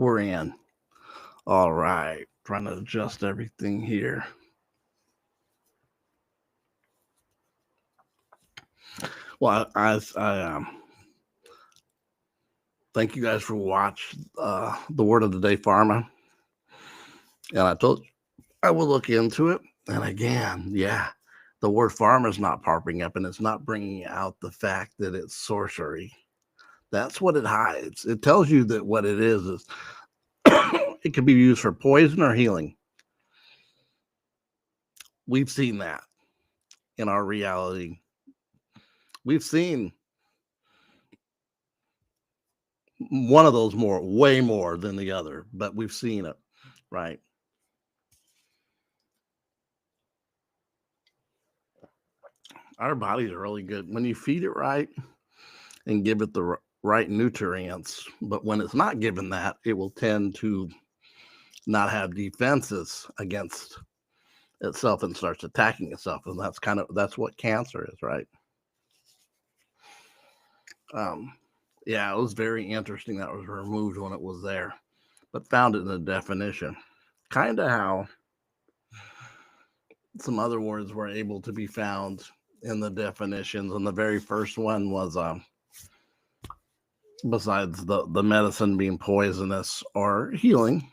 We're in. All right. Trying to adjust everything here. Well, I thank you guys for watching the Word of the Day Pharma. And I told you I will look into it. And again, yeah, the word pharma is not popping up and it's not bringing out the fact that it's sorcery. That's what it hides. It tells you that what it is it can be used for poison or healing. We've seen that in our reality. We've seen one of those way more than the other, but we've seen it, right? Our bodies are really good when you feed it right and give it the right nutrients. But when it's not given that, it will tend to not have defenses against itself and starts attacking itself. And that's what cancer is, right? Um, yeah, it was very interesting that was removed when it was there, but found it in the definition. Kind of how some other words were able to be found in the definitions, and the very first one was besides the medicine being poisonous or healing,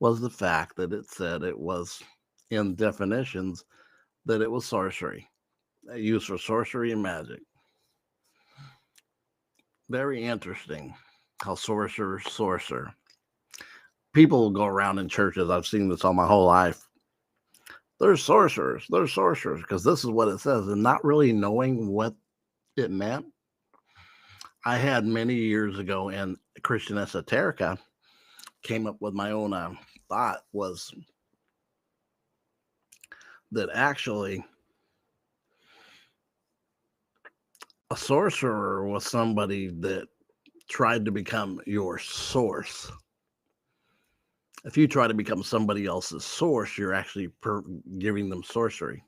was the fact that it said it was in definitions that it was sorcery, used for sorcery and magic. Very interesting how sorcerer. People will go around in churches. I've seen this all my whole life. They're sorcerers, because this is what it says, and not really knowing what it meant. I had many years ago in Christian Esoterica, came up with my own thought was that actually a sorcerer was somebody that tried to become your source. If you try to become somebody else's source, you're actually giving them sorcery.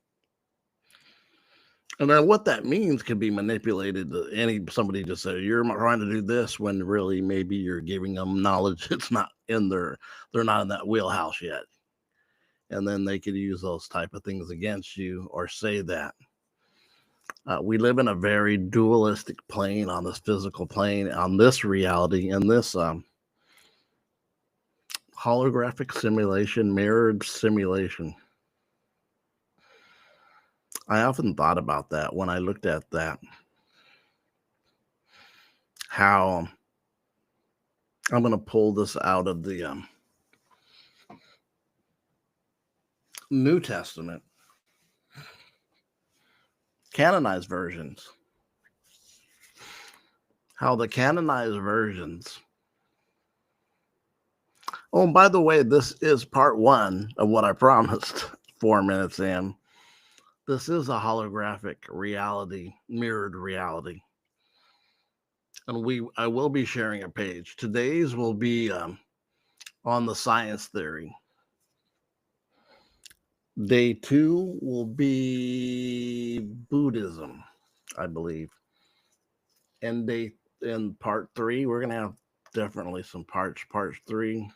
And then what that means can be manipulated to somebody just say you're trying to do this when really maybe you're giving them knowledge it's not in they're not in that wheelhouse yet. And then they could use those type of things against you or say that. We live in a very dualistic plane on this physical plane, on this reality, in this holographic simulation, mirrored simulation. I often thought about that when I looked at that. How I'm going to pull this out of the New Testament, canonized versions. How the canonized versions. Oh, and by the way, this is part 1 of what I promised 4 minutes in. This is a holographic reality, mirrored reality. And I will be sharing a page. Today's will be on the science theory. Day 2 will be Buddhism, I believe. And in part 3, we're gonna have definitely some parts. Part 3.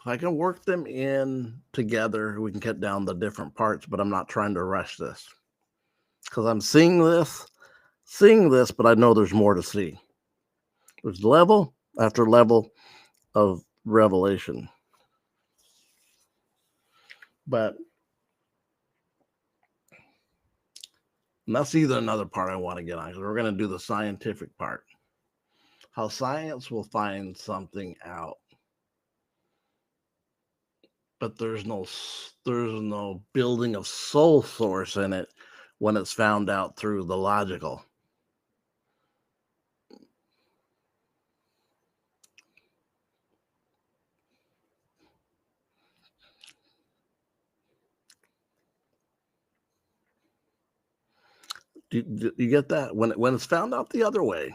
If I can work them in together, we can cut down the different parts, but I'm not trying to rush this. Because I'm seeing this, but I know there's more to see. There's level after level of revelation. But that's either another part I want to get on, because we're going to do the scientific part. How science will find something out. But there's no building of soul source in it when it's found out through the logical. Do you get that? When it's found out the other way,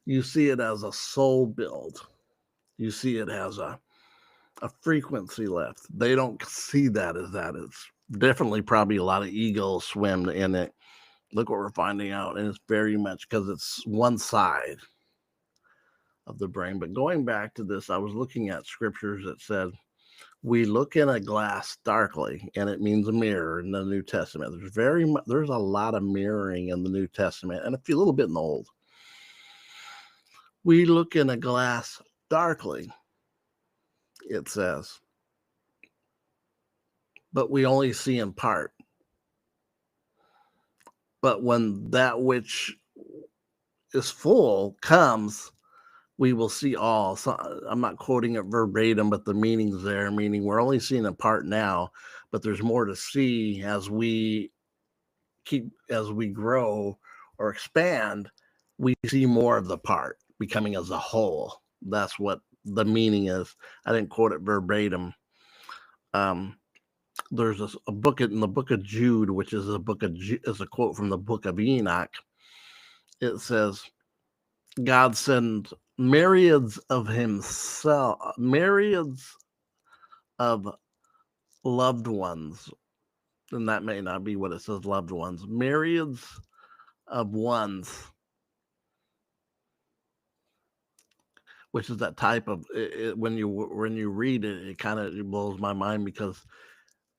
you see it as a soul build. You see it as a frequency left. They don't see that as that. It's definitely probably a lot of ego swim in it. Look what we're finding out. And it's very much because it's one side. of the brain. But going back to this, I was looking at scriptures that said, we look in a glass darkly, and it means a mirror in the New Testament. There's a lot of mirroring in the New Testament, and a little bit in the Old. We look in a glass darkly, it says, but we only see in part. But when that which is full comes, we will see all. So I'm not quoting it verbatim, but the meaning's there, meaning we're only seeing a part now, but there's more to see as we grow or expand. We see more of the part becoming as a whole. That's what the meaning is. I didn't quote it verbatim. There's a book in the book of Jude, which is a quote from the book of Enoch. It says, God sends myriads of loved ones, and that may not be what it says, loved ones, myriads of ones, which is that type of when you read it, it kind of blows my mind, because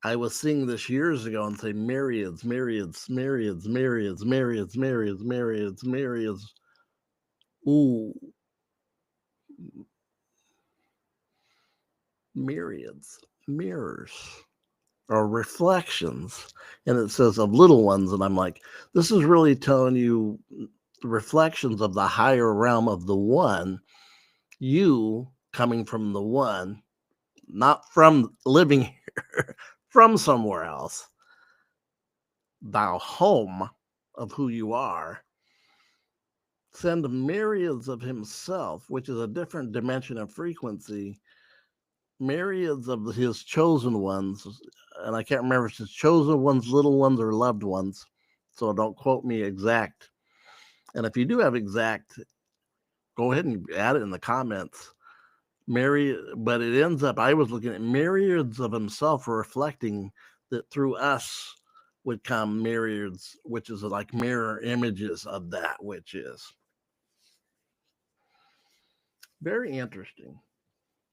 I was seeing this years ago and say myriads, myriads, myriads, myriads, myriads, myriads, myriads, myriads. Ooh, myriads, mirrors, or reflections. And it says of little ones. And I'm like, this is really telling you reflections of the higher realm of the one, you coming from the one, not from living here, from somewhere else, thou home of who you are, send myriads of himself, which is a different dimension of frequency, myriads of his chosen ones. And I can't remember if it's chosen ones, little ones, or loved ones, so don't quote me exact. And if you do have exact, go ahead and add it in the comments. But it ends up, I was looking at myriads of himself, reflecting that through us would come myriads, which is like mirror images of that which is. Very interesting.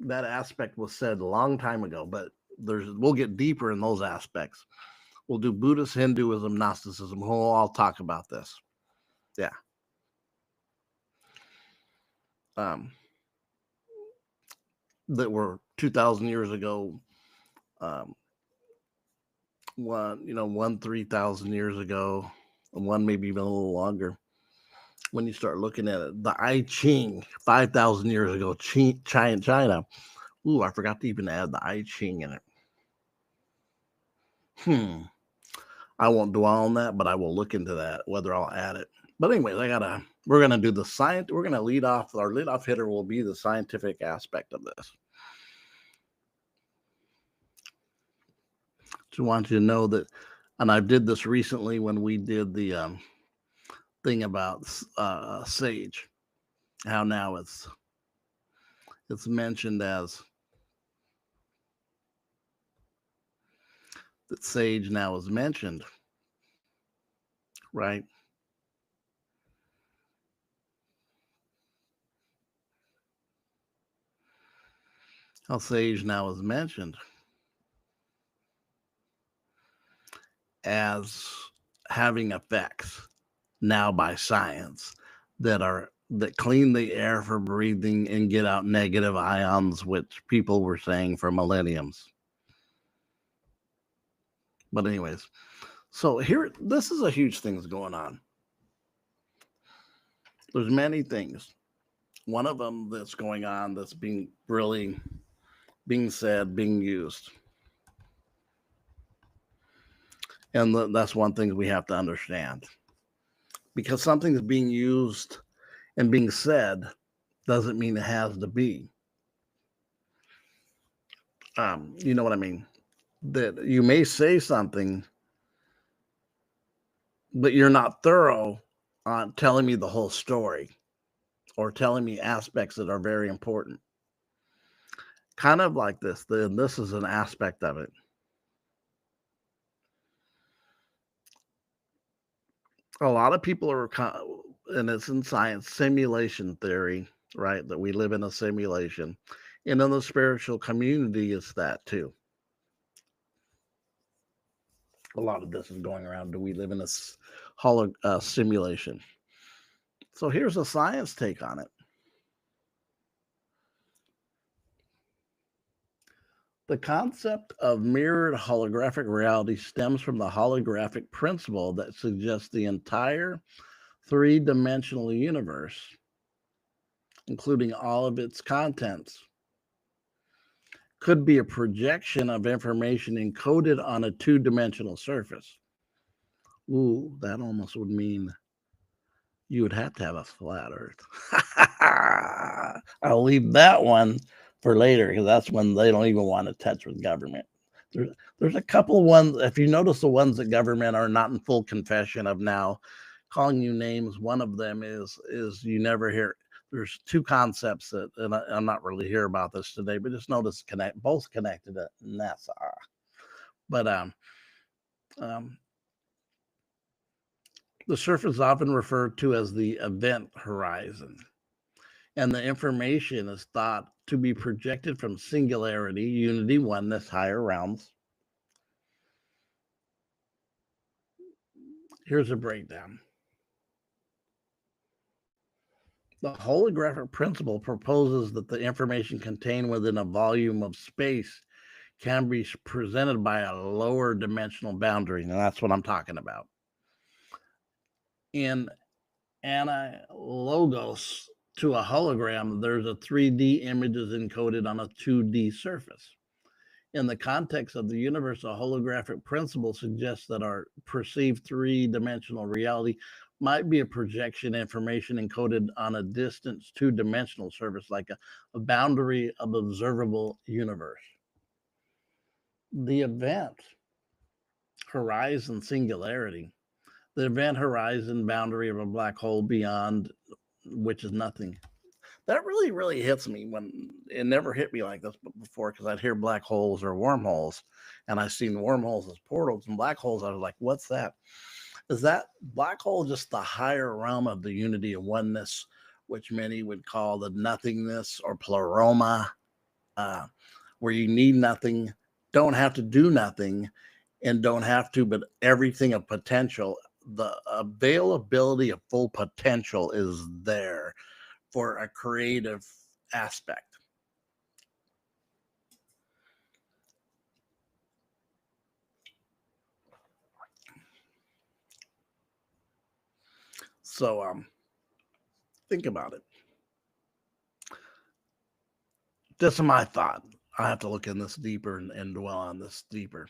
That aspect was said a long time ago, but we'll get deeper in those aspects. We'll do Buddhist, Hinduism, Gnosticism. We'll all talk about this. Yeah. That were 2,000 years ago. One 3,000 years ago, and one maybe even a little longer. When you start looking at it, the I Ching 5,000 years ago, China. Ooh, I forgot to even add the I Ching in it. I won't dwell on that, but I will look into that, whether I'll add it. But anyways, we're gonna do the science. We're gonna lead off. Our lead off hitter will be the scientific aspect of this. Just want you to know that, and I did this recently when we did the thing about sage. How now it's mentioned as that sage now is mentioned, right? How sage now is mentioned as having effects now by science that clean the air for breathing and get out negative ions, which people were saying for millenniums. But anyways, so this is a huge thing that's going on. There's many things. One of them that's going on that's being said, being used. And that's one thing we have to understand. Because something is being used and being said doesn't mean it has to be. You know what I mean? That you may say something, but you're not thorough on telling me the whole story or telling me aspects that are very important. Kind of like this. This is an aspect of it. A lot of people are, and it's in science, simulation theory right? That we live in a simulation. And in the spiritual community, is that too. A lot of this is going around. Do we live in a simulation? So here's a science take on it. The concept of mirrored holographic reality stems from the holographic principle that suggests the entire three-dimensional universe, including all of its contents, could be a projection of information encoded on a two-dimensional surface. Ooh, that almost would mean you would have to have a flat Earth. I'll leave that one for later because that's when they don't even want to touch with government. There's a couple ones. If you notice the ones that government are not in full confession of now, calling you names. One of them is you never hear. There's two concepts that, and I'm not really here about this today, but just notice both connected to NASA. But the surface is often referred to as the event horizon, and the information is thought to be projected from singularity, unity, oneness, higher realms. Here's a breakdown. The holographic principle proposes that the information contained within a volume of space can be presented by a lower dimensional boundary, and that's what I'm talking about. In analogous to a hologram, there's a 3D image is encoded on a 2D surface. In the context of the universe, a holographic principle suggests that our perceived three-dimensional reality might be a projection information encoded on a distant two-dimensional surface, like a boundary of observable universe. The event horizon singularity, the event horizon boundary of a black hole beyond which is nothing. That really hits me. When it never hit me like this before, because I'd hear black holes or wormholes, and I've seen wormholes as portals, and black holes, I was like, what's that? Is that black hole just the higher realm of the unity of oneness, which many would call the nothingness or pleroma, where you need nothing, don't have to do nothing, and don't have to, but everything of potential, the availability of full potential is there for a creative aspect. So think about it. This is my thought. I have to look in this deeper and dwell on this deeper.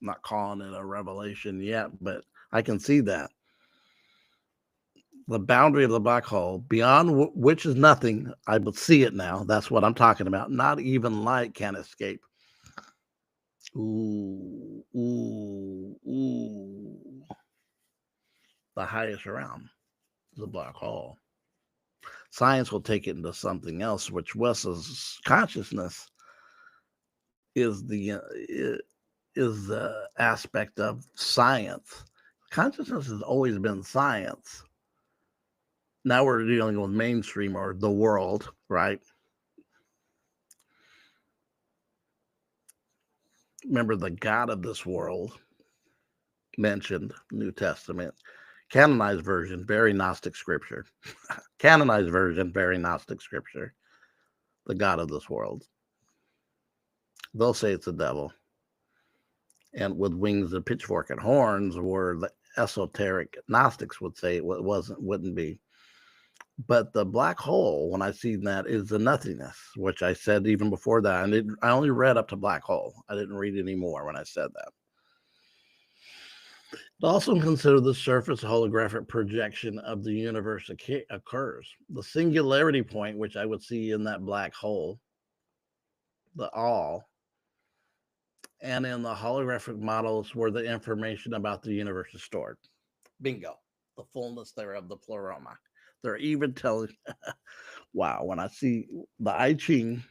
I'm not calling it a revelation yet, but I can see that. The boundary of the black hole, beyond which is nothing, I will see it now. That's what I'm talking about. Not even light can escape. Ooh, ooh, ooh. The highest realm is a black hole. Science will take it into something else, which Wes's consciousness is the aspect of science. Consciousness has always been science. Now we're dealing with mainstream or the world, right? Remember, the God of this world mentioned New Testament, canonized version, very Gnostic scripture. Canonized version, very Gnostic scripture. The God of this world. They'll say it's the devil. And with wings and pitchfork and horns, where the esoteric Gnostics would say it wouldn't be. But the black hole, when I see that, is the nothingness, which I said even before that. I only read up to black hole. I didn't read any more when I said that. Also consider the surface holographic projection of the universe occurs. The singularity point, which I would see in that black hole, the all, and in the holographic models where the information about the universe is stored. Bingo. The fullness thereof, the pleroma. They're even telling, wow, when I see the I Ching,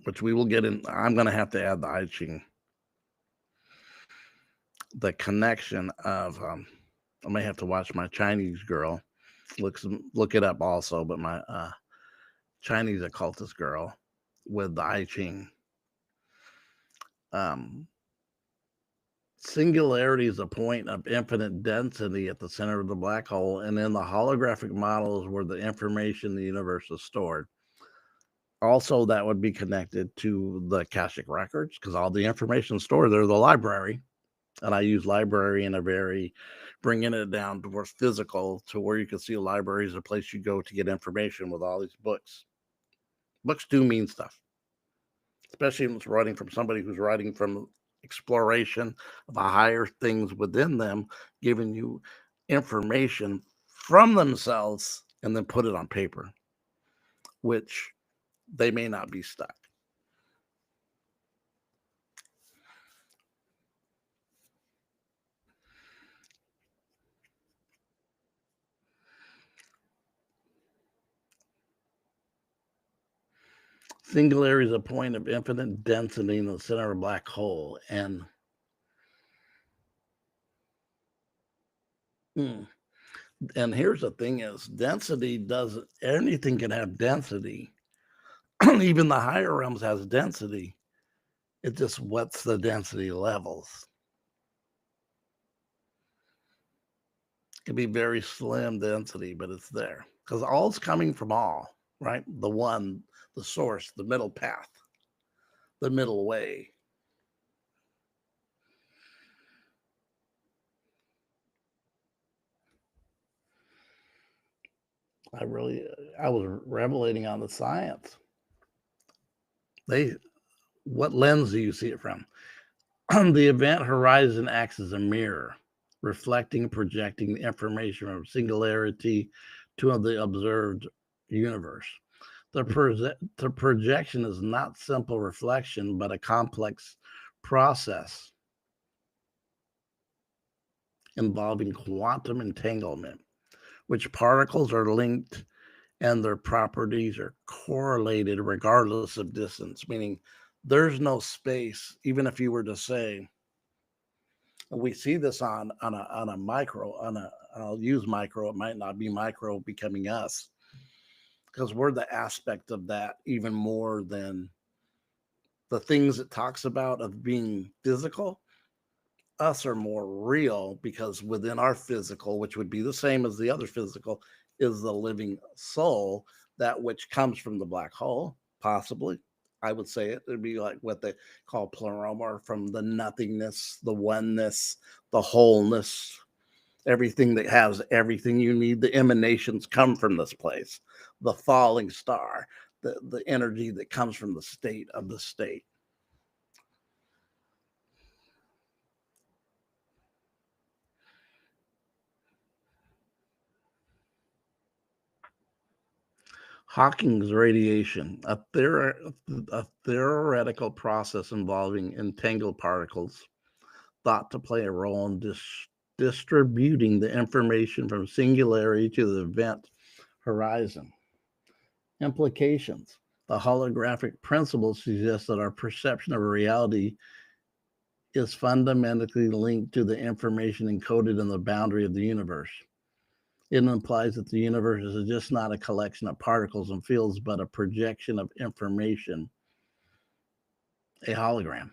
which we will get in, I'm going to have to add the I Ching. The connection of, I may have to watch my Chinese girl look it up also. But my Chinese occultist girl with the I Ching. Singularity is a point of infinite density at the center of the black hole, and in the holographic model is where the information in the universe is stored. Also, that would be connected to the Akashic records, because all the information stored there, the library. And I use library in a very bringing it down to where physical, to where you can see a library is a place you go to get information with all these books. Books do mean stuff, especially when it's writing from somebody who's writing from exploration of higher things within them, giving you information from themselves and then put it on paper, which they may not be stuck. Singularity is a point of infinite density in the center of a black hole. And here's the thing is, density doesn't, anything can have density. Even the higher realms has density. It just, what's the density levels? It can be very slim density, but it's there. Because all's coming from all, right? The one, the source, the middle path, the middle way. I was revelating on the science. What lens do you see it from? The event horizon acts as a mirror, reflecting and projecting the information from singularity to the observed universe. The projection is not simple reflection, but a complex process involving quantum entanglement, which particles are linked and their properties are correlated regardless of distance, meaning there's no space. Even if you were to say, we see this on a micro, I'll use micro, it might not be micro becoming us, because we're the aspect of that even more than the things it talks about of being physical. Us are more real, because within our physical, which would be the same as the other physical, is the living soul, that which comes from the black hole, possibly. I would say it'd be like what they call pleroma, from the nothingness, the oneness, the wholeness, everything that has everything you need. The emanations come from this place, the falling star, the energy that comes from the state of the state. Hawking's radiation, a theoretical process involving entangled particles, thought to play a role in distributing the information from singularity to the event horizon. Implications. The holographic principle suggests that our perception of reality is fundamentally linked to the information encoded in the boundary of the universe. It implies that the universe is just not a collection of particles and fields, but a projection of information, a hologram.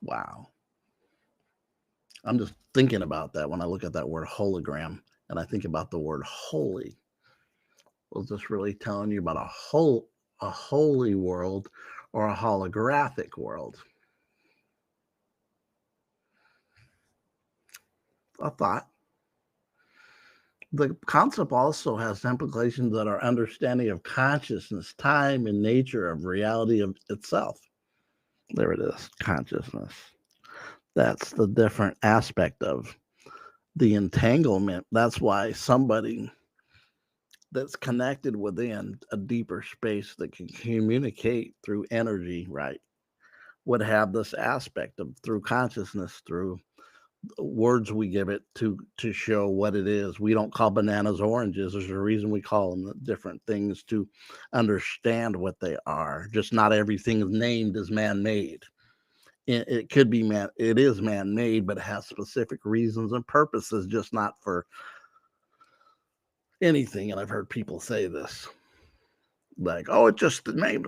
Wow. I'm just thinking about that when I look at that word hologram, and I think about the word holy. Was this really telling you about a holy world or a holographic world? A thought. The concept also has implications that our understanding of consciousness, time, and nature of reality of itself. There it is, consciousness. That's the different aspect of the entanglement. That's why somebody that's connected within a deeper space that can communicate through energy, right, would have this aspect of through consciousness, through words we give it to show what it is. We don't call bananas oranges. There's a reason we call them different things, to understand what they are. Just not everything named is man-made. it could be it is man-made, but it has specific reasons and purposes, just not for anything. And I've heard people say this, like, "Oh, it just made."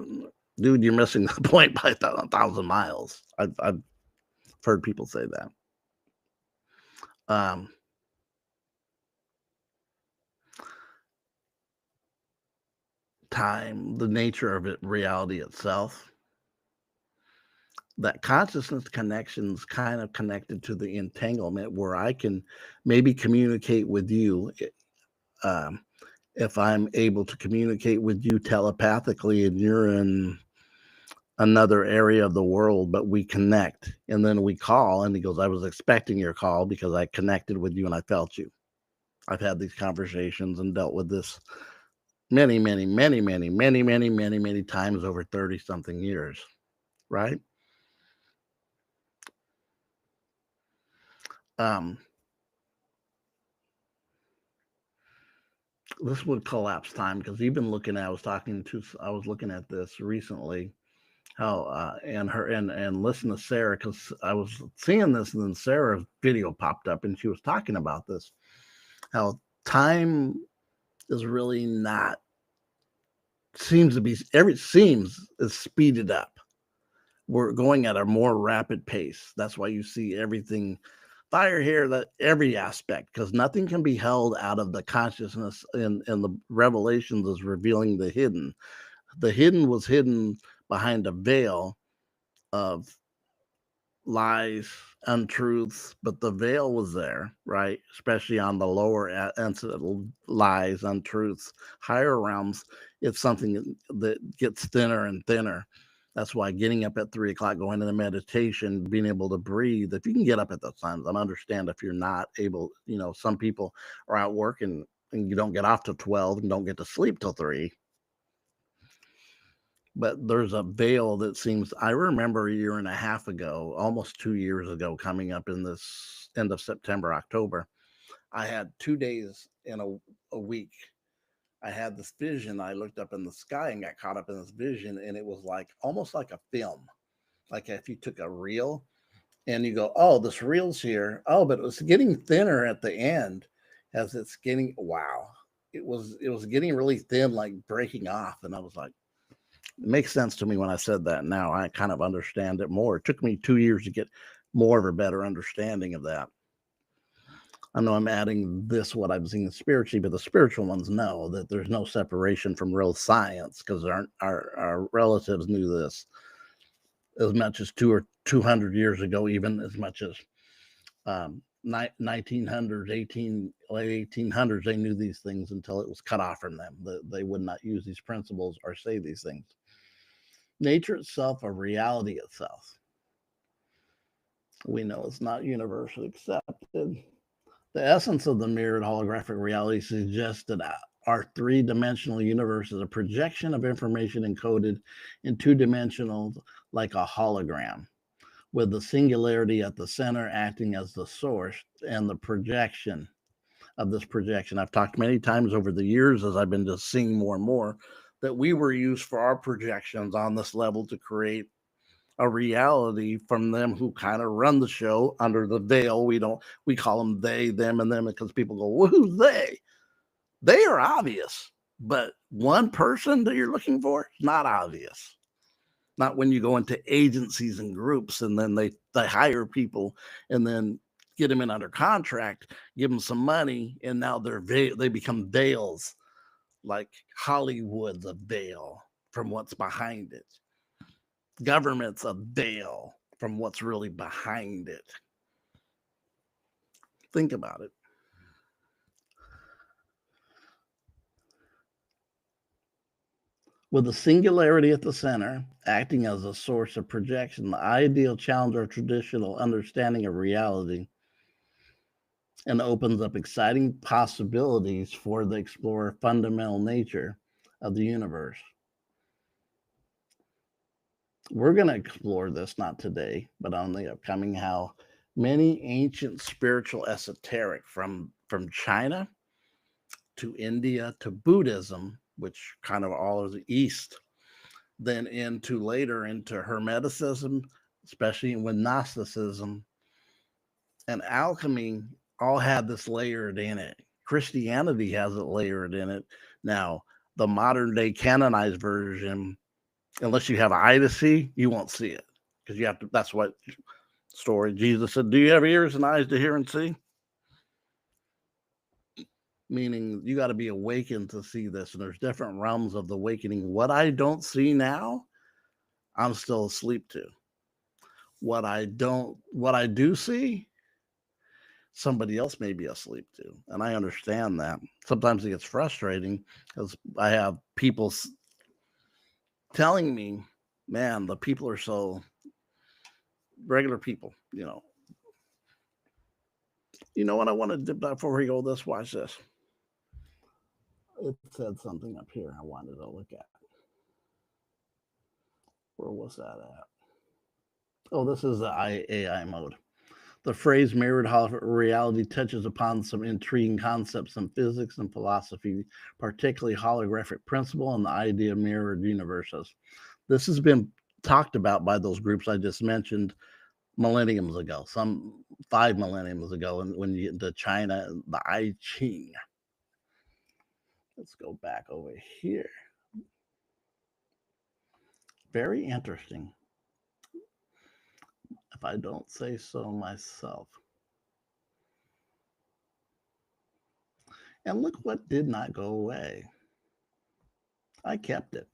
Dude, you're missing the point by 1,000 miles. I've heard people say that. Time, the nature of it, reality itself, that consciousness connection's kind of connected to the entanglement where I can maybe communicate with you. Um, if I'm able to communicate with you telepathically and you're in another area of the world, but we connect and then we call, and he goes, I was expecting your call because I connected with you and I felt you. I've had these conversations and dealt with this many times over 30 something years, right? This would collapse time because even looking at, I was looking at this recently, how and listen to Sarah, because I was seeing this and then Sarah's video popped up and she was talking about this, how time is really not, seems is speeded up. We're going at a more rapid pace. That's why you see everything fire here, that every aspect, because nothing can be held out of the consciousness, and the revelations is revealing the hidden. The hidden was hidden behind a veil of lies, untruths, but the veil was there, right? Especially on the lower lies, untruths, higher realms. It's something that gets thinner and thinner. That's why getting up at 3 o'clock, going into meditation, being able to breathe. If you can get up at those times, I understand if you're not able. Some people are out working and you don't get off till 12 and don't get to sleep till 3. But there's a veil that seems, I remember a year and a half ago, almost 2 years ago, coming up in this end of September, October, I had 2 days in a week. I had this vision. I looked up in the sky and got caught up in this vision, and it was like almost like a film. Like if you took a reel and you go, oh, this reel's here. Oh, but it was getting thinner at the end as it's getting, wow. It was getting really thin, like breaking off. And I was like, it makes sense to me when I said that. Now I kind of understand it more. It took me 2 years to get more of a better understanding of that. I know I'm adding this, what I'm seeing spiritually, but the spiritual ones know that there's no separation from real science, because our relatives knew this as much as 200 years ago, even as much as 1900s, late 1800s. They knew these things until it was cut off from them. They would not use these principles or say these things. Nature itself, a reality itself, we know it's not universally accepted. The essence of the mirrored holographic reality suggests that our three-dimensional universe is a projection of information encoded in two-dimensional, like a hologram, with the singularity at the center acting as the source and the projection of this projection. I've talked many times over the years, as I've been just seeing more and more, that we were used for our projections on this level to create a reality from them who kind of run the show under the veil. We call them they, them, and them, because people go, well, who's they? They are obvious, but one person that you're looking for is not obvious. Not when you go into agencies and groups and then they hire people and then get them in under contract, give them some money, and now they become veils, like Hollywood's a veil from what's behind it. Government's a veil from what's really behind it. Think about it. With the singularity at the center, acting as a source of projection, the ideal challenges our traditional understanding of reality and opens up exciting possibilities for the explorer fundamental nature of the universe. We're going to explore this, not today, but on the upcoming, how many ancient spiritual esoteric from China to India to Buddhism, which kind of all is East, then into later into Hermeticism, especially when Gnosticism and alchemy all had this layered in it. Christianity has it layered in it. Now, the modern day canonized version, unless you have an eye to see, you won't see it because you have to. That's what story Jesus said. Do you have ears and eyes to hear and see? Meaning you got to be awakened to see this, and there's different realms of the awakening. What I don't see now, I'm still asleep to. What I do see, somebody else may be asleep to, and I understand that. Sometimes it gets frustrating because I have people telling me, "Man, the people are so regular people." You know what I want to dip before we go? This watch this. It said something up here I wanted to look at. Where was that at? Oh, this is the AI mode. The phrase mirrored reality touches upon some intriguing concepts in physics and philosophy, particularly holographic principle and the idea of mirrored universes. This has been talked about by those groups I just mentioned millenniums ago, some 5 millenniums ago, and when you get into China, the I Ching. Let's go back over here. Very interesting, if I don't say so myself. And look what did not go away. I kept it.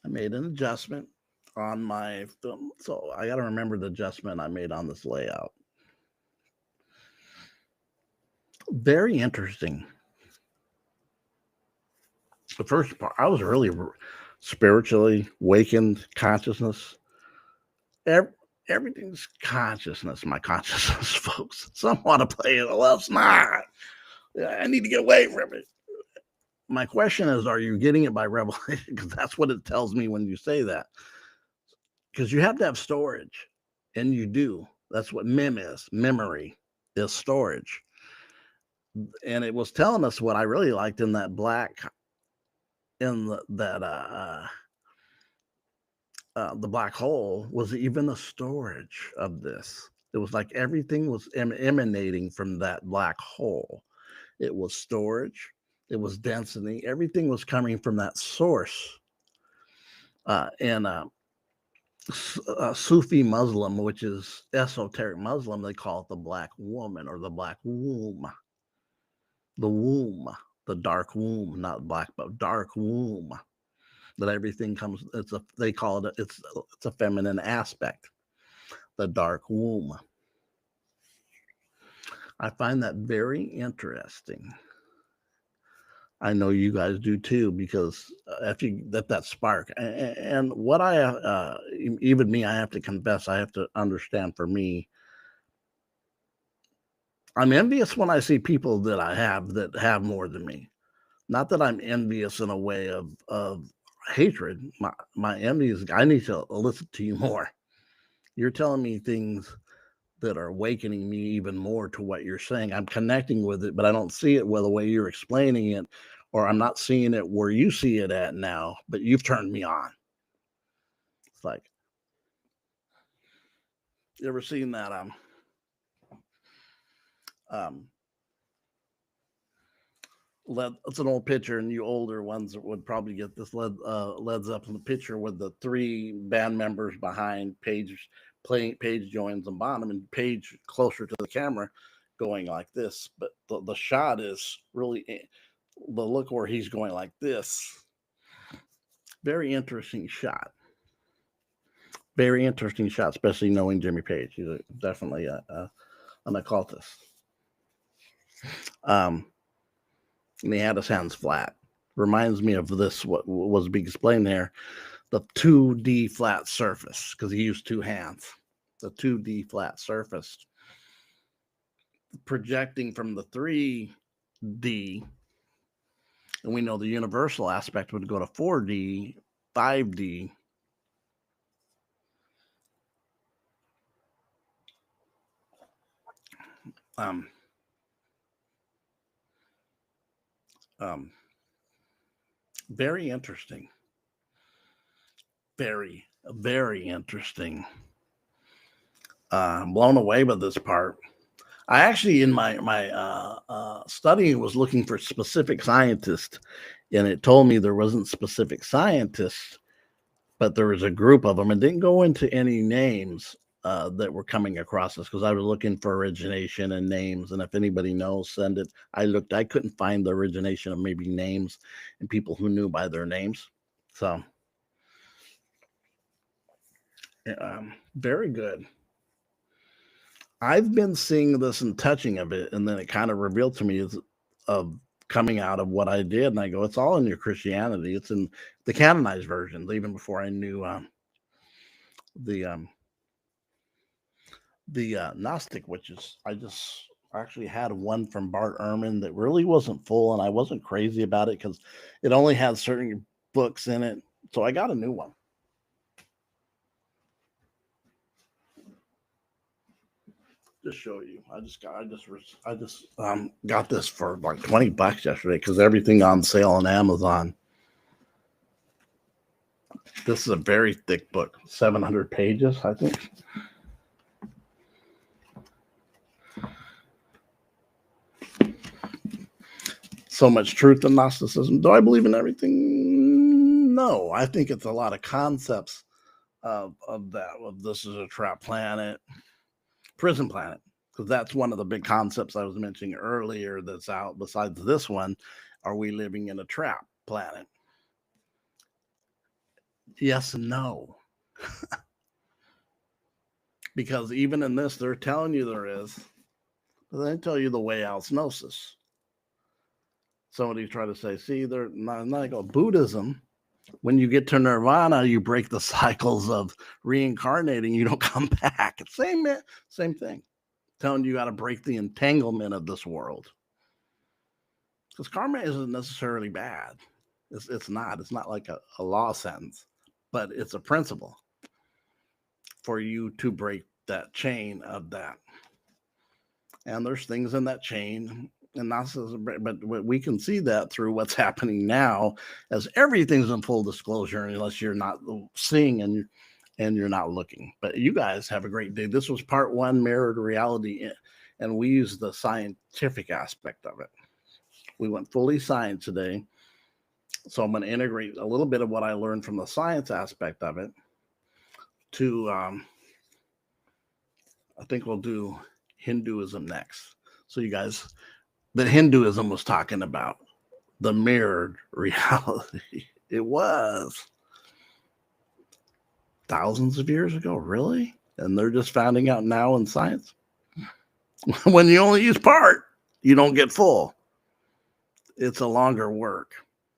I made an adjustment on my film. So I got to remember the adjustment I made on this layout. Very interesting. The first part, I was really spiritually awakened consciousness. Everything's consciousness, my consciousness, folks. Some want to play it, well, it's not. I need to get away from it. My question is, are you getting it by revelation? Because that's what it tells me when you say that. Because you have to have storage, and you do. That's what mem is. Memory is storage. And it was telling us what I really liked in that the black hole was even the storage of this. It was like everything was emanating from that black hole. It was storage, it was density, everything was coming from that source. And Sufi Muslim, which is esoteric Muslim, they call it the black woman or the black womb. The womb, the dark womb, not black, but dark womb. That everything comes. They call it. It's a feminine aspect. The dark womb. I find that very interesting. I know you guys do too, because if you get that spark, and what even me, I have to confess, I have to understand. For me, I'm envious when I see people that have more than me. Not that I'm envious in a way of hatred. My envy is I need to listen to you more. You're telling me things that are awakening me even more to what you're saying. I'm connecting with it, but I don't see it well the way you're explaining it, or I'm not seeing it where you see it at now, but you've turned me on. It's like, you ever seen that led, it's an old picture, and you older ones would probably get this Led Zeppelin picture with the 3 band members behind Page playing, Page joins the bottom, and Page closer to the camera going like this, but the shot is really the look where he's going like this. Very interesting shot. Very interesting shot, especially knowing Jimmy Page. He's definitely an occultist. And he had his hands flat. Reminds me of this, what was being explained there, the 2D flat surface, because he used 2 hands. The 2D flat surface projecting from the 3D, and we know the universal aspect would go to 4D, 5D. Very interesting. Very, very interesting. blown away by this part. I actually, in my studying, was looking for specific scientists, and it told me there wasn't specific scientists, but there was a group of them, and didn't go into any names that were coming across us because I was looking for origination and names. And if anybody knows, send it. I looked, I couldn't find the origination of maybe names and people who knew by their names. So, very good. I've been seeing this and touching of it, and then it kind of revealed to me is of coming out of what I did, and I go, it's all in your Christianity. It's in the canonized versions, even before I knew the Gnostic witches. I just actually had one from Bart Ehrman that really wasn't full, and I wasn't crazy about it because it only had certain books in it. So I got a new one. Just show you. I just got this for like $20 yesterday because everything on sale on Amazon. This is a very thick book, 700 pages, I think. So much truth in Gnosticism. Do I believe in everything? No, I think it's a lot of concepts of that. Of this is a trap planet, prison planet, because that's one of the big concepts I was mentioning earlier that's out. Besides this one, are we living in a trap planet? Yes and no. Because even in this, they're telling you there is, but they tell you the way out's gnosis. Somebody try to say, see, they're not go Buddhism. When you get to nirvana, you break the cycles of reincarnating. You don't come back. Same thing. Telling you got to break the entanglement of this world. Because karma isn't necessarily bad. It's not. It's not like a law sentence, but it's a principle for you to break that chain of that. And there's things in that chain, and that's, but we can see that through what's happening now, as everything's in full disclosure, unless you're not seeing and you're not looking. But you guys have a great day. This was part one, mirrored reality, and we use the scientific aspect of it. We went fully science today. So I'm going to integrate a little bit of what I learned from the science aspect of it to, I think we'll do Hinduism next. So you guys, the Hinduism was talking about the mirrored reality. It was thousands of years ago, really? And they're just finding out now in science. When you only use part, you don't get full. It's a longer work.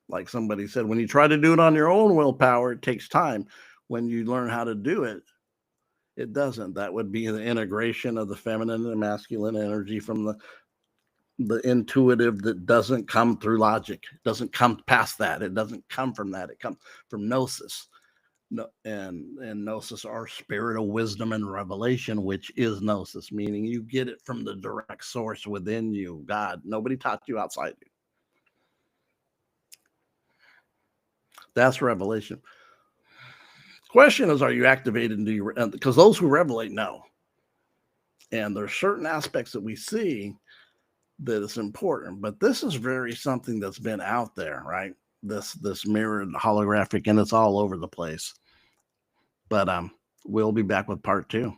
Like somebody said, when you try to do it on your own willpower, it takes time. When you learn how to do it, it doesn't. That would be the integration of the feminine and masculine energy from the intuitive that doesn't come through logic. It doesn't come past that. It doesn't come from that. It comes from gnosis. No, and gnosis are spirit of wisdom and revelation, which is gnosis, meaning you get it from the direct source within you, God. Nobody taught you outside you. That's revelation. Question is, are you activated? And do you? Because those who revelate know. And there's certain aspects that we see that is important, but this is very something that's been out there, right? This mirrored holographic, and it's all over the place. But we'll be back with part 2.